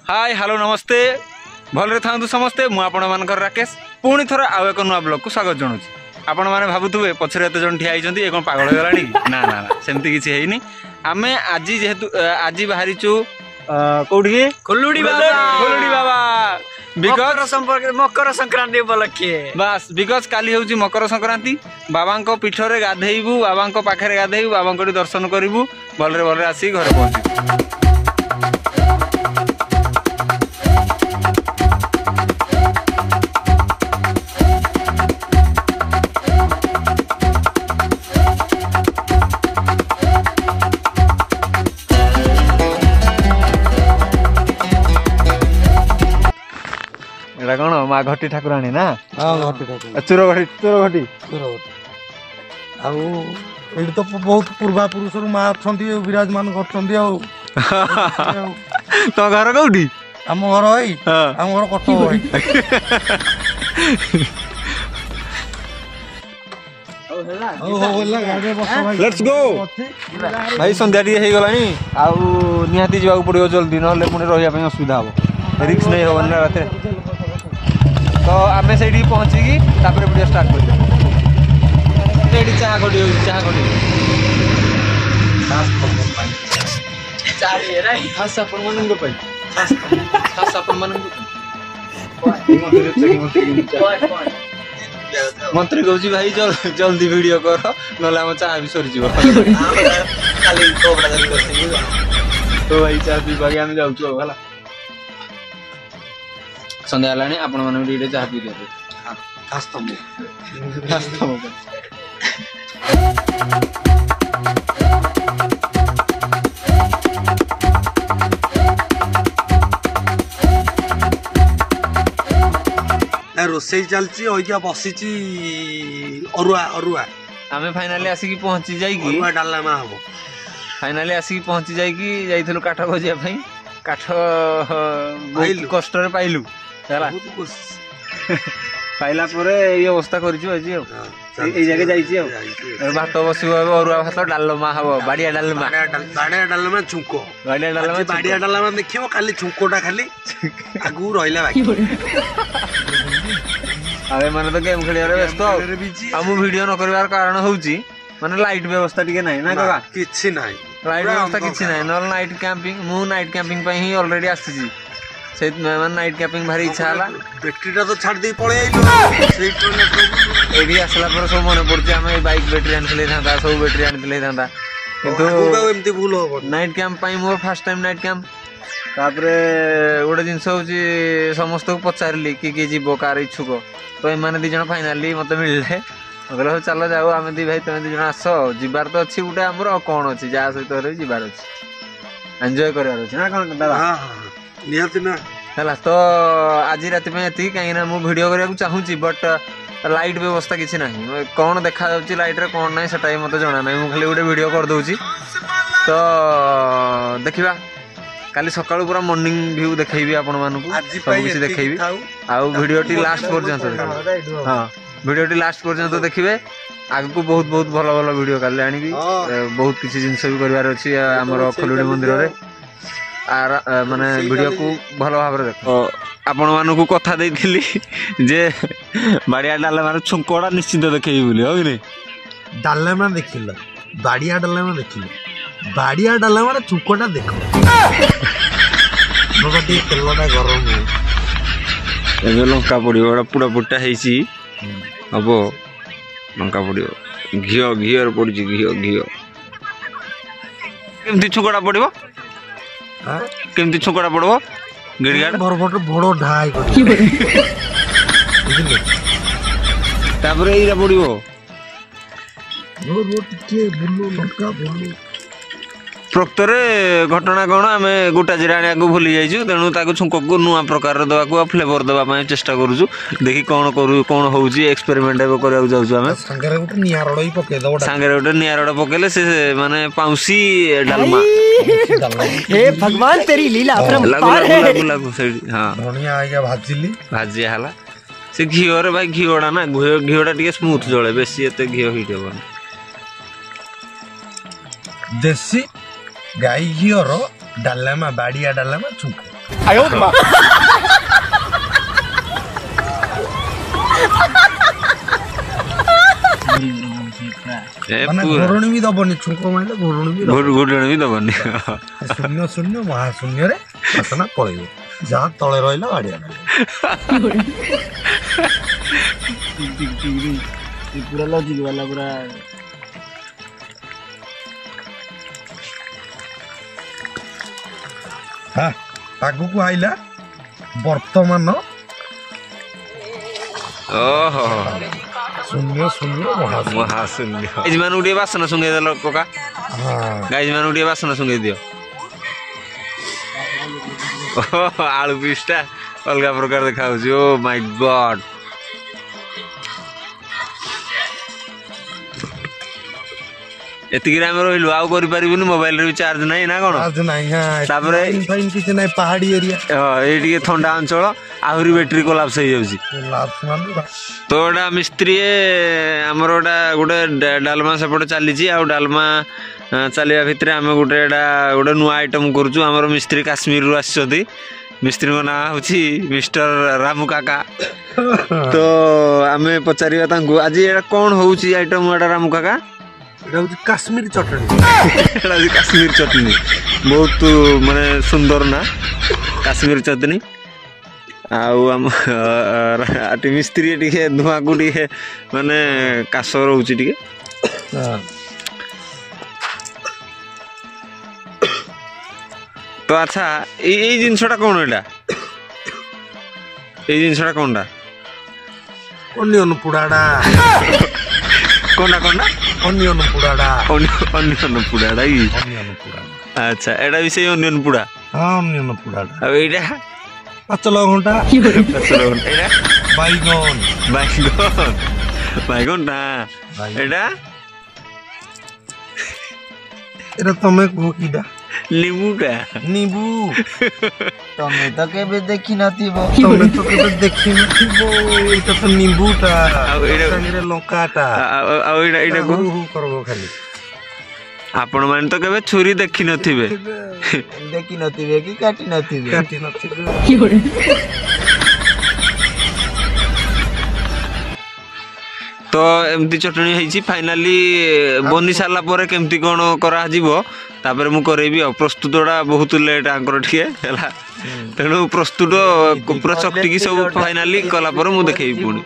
Hi hello नमस्ते भलरे थांतु समस्ते मु आपण मानकर राकेश पुणी थर आउ एक नुआ ब्लॉग को स्वागत जनाऊँ। आपण मैंने भावुवे पछरे एत जन ठिया होती कौन पागल हो गलानी ना ना ना सेमती किसी है आम आज जेहेतु आज बाहरीचु कौटी खोलुड़ी बाबा मकर संक्रांति उपलक्षे बास बिकज काली हूँ मकर संक्रांति बाबा पीठरे गाधेबू बाबा पाखे गाधेबू बाबा दर्शन करूँ भलरे भलरे आसिक घरे पहुँचू। कौन माँ घटी ठाकुराणी ना चूर घटी ये तो बहुत पूर्वा पुरुष माँ अच्छा विराजमान कर तो घर कौटी आम घर आम घर कटक लेट्स गो भाई संध्या टी हो गलानी आउ निहाती जावाक पड़ियो जल्दी नहले पुणी रहिया असुविधा हम रिक्स नहीं हो रात तो आम से पहुँचिकी वीडियो स्टार्ट कर चाह घटी चाह घटी मंत्री कौच भाई जल्दी वीडियो कर ना चाह भी सरी तो भाई चाह पीवाक आम जाऊँ है संध्या हेलानी आपण माने वीडियो चाह पी दियो रोसे चलची ओइका बसिची अरुआ अरुआ आमे फाइनली आसिकी पहुंची जाईकी अरुआ डालमा हबो फाइनली आसिकी पहुंची जाईकी जाइथलो काठ खोजिया भाई काठ बहुत कष्ट रे पाइलु ହେଲା ପାଇଲା ପରେ ଏଇ ଅବସ୍ଥା କରିଛୁ ଆଜି ଆଉ ଏଇ ଜାଗା ଯାଇଛି ଆଉ ଭାତ ବସିବ ଅରୁଆ ଭାତ ଡାଲମା ହବ ବାଡ଼ିଆ ଡାଲମା ଛୁଙ୍କ ବାଡ଼ିଆ ଡାଲମା ଦେଖିବ ଖାଲି ଛୁଙ୍କଟା ଖାଲି ଆଗକୁ ରହିଲା ବାକି ଆଉ ଏମାନେ ତ ଗେମ୍ ଖେଳିବାରେ ବ୍ୟସ୍ତ ଆଉ ମୁଁ ଭିଡିଓ ନ କରିବାର କାରଣ ହଉଛି ମାନେ ଲାଇଟ୍ ବ୍ୟବସ୍ଥା ଟିକେ ନାହିଁ ନା କାକା କିଛି ନାହିଁ ଲାଇଟ୍ ବ୍ୟବସ୍ଥା କିଛି ନାହିଁ ନହେଲେ ନାଇଟ୍ କ୍ୟାମ୍ପିଂ ମୁଁ ନାଇଟ୍ କ୍ୟାମ୍ପିଂ ପାଇଁ ହିଁ ଅଲରେଡି ଆସିଛି से नाइट कैंपिंग भारी इच्छा है बैटेरी तो छाड़ दे पड़े एडी आसला पर सब मन पड़छ हम बाइक बैटरी आनले था सब बैटरी आनले था किंतु एमती भूल हो नाइट कैंप पाई more first time night camp तापरे गोटे जिंस होची समस्त को पचारली कि जीवो कार इच्छुक तो एमाने दी जण फाइनली मते मिलले कहले चलो जाओ आमे दी भाई तमे दी जण आस जिबार तो अछि गुटे हमर कोन अछि जा सहित रे जिबार अछि एन्जॉय करबार अछि ना कोन दादा हां हां निहाती ना है तो आज रात में ये कहीं मु वीडियो करने को चाहूँगी बट लाइट व्यवस्था किसी ना कौन देखा लाइट रे कौन ना से मत जना ना मुझे खाली गोटे वीडियो कर दूची तो देखा काली सकाळु पूरा मॉर्निंग व्यू देखैबी आपण मानकु सब कुछ देखैबी आउ वीडियोटी लास्ट पर्यंत हां वीडियोटी लास्ट पर्यंत देखिबे आगु बहुत बहुत भल भल वीडियो काली आनिबी बहुत किसी जिंस भी करिवार अछि हमर खोलुडी मंदिर रे आर माने वीडियो को भल भाव देख आपण मानकु कथा देइथिली जे बाड़िया डालमा छुंकोडा निश्चित देखैबी बोली हो कि नै डालमा देखिल बाड़िया डालमा देखिल बाड़िया डालमा छुंकोडा देखो बगटी तेलडा गरम ए लंका पड़ियो पूरा पुटा हेसी हबो लंका पड़ियो घियो घियर पड़जी घियो घियो केमती छुंकोडा पड़िबो केमती छुंकोडा पड़बो गिड़गाड़ बरबट बड़ो ढाई तापरे एरा पड़िबो वो टिके बुल्लू लंका बुल्लू प्रकृतरे घटना कौन आम गोटा जिरा आने भूली जाइछु तेणु ताको छुंक को नुआ प्रकार देवा फ्लेवर देवा चेष्टा करूछु देखि कौन करू कौन होउची एक्सपेरिमेंट करया जाउछु आमे संगे गोटे निया रड ही पके दो संगे गोटे निया रड पकेले से माने पाउसी डालमा हे भगवान तेरी लीला अपरंपार है लागू हां धनिया आइया भाजिया हला से घिओ रे भाई घिओडा ना घिओडा टिके स्मूथ जळे बेसी एते घिओ हिट हेबन देसी गाई घिओर डालमा बाड़िया डालमा छुंक ଘୋରଣୀ ବି ଦବନି ଛୁଙ୍କ ମାଇଲେ ଘୋରଣୀ ବି ଘୁଟଣ ବି ଦବନି ଶୂନ୍ୟ ଶୂନ୍ୟ ମହାଶୂନ୍ୟରେ ବାସନା ପଳେଇବ ଯାହା ତଳେ ରହିଲା ବାଡିଆ पूरा लॉजिक वाला पूरा ଆଗକୁ ଆଇଲା ବର୍ତ୍ତମାନ ଓହୋ ଶୂନ୍ୟ ଶୂନ୍ୟ ମହାଶୂନ୍ୟ ମହାଶୂନ୍ୟ ଗାଈ ମାନଙ୍କୁ ଟିକେ ବାସନ ଶୁଙ୍ଗେଇ ଦେଲ କକା ଗାଈ ମାନଙ୍କୁ ଟିକେ ବାସନ ଶୁଙ୍ଗେଇ ଦିଅ ଆଳୁ ପିସ୍ ଟା ଅଲଗା ପ୍ରକାର ଦେଖାଯାଉଛି ଓ ମାଇ ଗଡ୍ ଏତିକିରେ ଆମେ ରହିଲୁ ଆଉ କରିପାରିବୁନି ମୋବାଇଲରେ ବି ଚାର୍ଜ ନାହିଁ ନା କଣ ତାପରେ କିଛି ନାହିଁ ପାହାଡି ଏରିଆ ଏଇ ଟିକେ ଥଣ୍ଡା ଅଞ୍ଚଳ ଆହୁରି ବ୍ୟାଟେରୀ କୋଲାପ୍ସ ହେଇଯାଉଛି ତ ଏଇଟା ମିସ୍ତ୍ରୀ ଆମର ଏଇଟା ଗୋଟେ ଡାଲମା ସେପଟେ ଚାଲିଛି ଆଉ ଡାଲମା ଚାଲିବା ଭିତରେ ଆମେ ଗୋଟେ ନୂଆ ଆଇଟମ୍ କରୁଛୁ ଆମର ମିସ୍ତ୍ରୀ କାଶ୍ମୀରରୁ ଆସିଛନ୍ତି ମିସ୍ତ୍ରୀଙ୍କ ନାଁ ହେଉଛି ମିଷ୍ଟର ରାମୁ କାକା ତ ଆମେ ପଚାରିବା ତାଙ୍କୁ ଆଜି ଏଇଟା କ'ଣ ହେଉଛି ଆଇଟମ୍ ଏଇଟା ରାମୁ କାକା এটা হচ্ছে কাশ্মীর চটনি এটা হচ্ছে কাশ্মীর চটনি ବହୁତ ମାନେ ସୁନ୍ଦର ନା କାଶ୍ମୀର ଚଟନି ଆଉ ଆମ ମିସ୍ତ୍ରୀ ଟିକେ ଧୂଆଁକୁ ଟିକେ ମାନେ କାଶ ରହୁଛି ଟିକେ ତ ଆଚ୍ଛା ଏଇ ଜିନିଷଟା କ'ଣ ଏଇଟା ଏଇ ଜିନିଷଟା କ'ଣଟା অনিয়ন পোড়াটা কোনটা কোনটা অনিয়ন পোড়াটা অনিয়ন পোড়াটা কি অনিয়ন পোড়াটা আচ্ছা এটা ବି ସେଇ অনিয়ন পোড়া হ্যাঁ অনিয়ন পোড়াটা ଆଉ ଏଇଟା পাঁচলা ঘন্টা ଏଇଟା বাইগন ବାଇଗଣ ବାଇଗଣ ନା ଏଇଟା এটা তুমি কুহ কিটা ଲେମ୍ବୁଟା নিবু तमे तो केबे देखि नथिबो তুমি তো কেবে দেখি নথিব এটা তো নিবুটা ଆଉ ଏଇଟା ସାଙ୍ଗରେ ଲଙ୍କାଟା ଆଉ ଏଇଟା ହୁ ହୁ କରବ ଖାଲି ଆପଣ ମାନେ ତ କେବେ ଛୁରୀ ଦେଖିନଥିବେ देखि नथिबे कि काटि नथिबे କାଟି ନଥିବ ତ ଏମିତି ଚଟଣି ହେଇଛି ଫାଇନାଲି ବନି ସାରିଲା ପରେ କେମିତି କ'ଣ କରାଯିବ ତାପରେ ମୁଁ କରେଇବି ଆଉ ପ୍ରସ୍ତୁତଟା ବହୁତ ଲେଟ୍ ଆଙ୍କର ଟିକେ ହେଲା ତେଣୁ ପ୍ରସ୍ତୁତ ପୁରା ଚକଟିକି ସବୁ ଫାଇନାଲି କଲା ପରେ ମୁଁ ଦେଖେଇବି ପୁଣି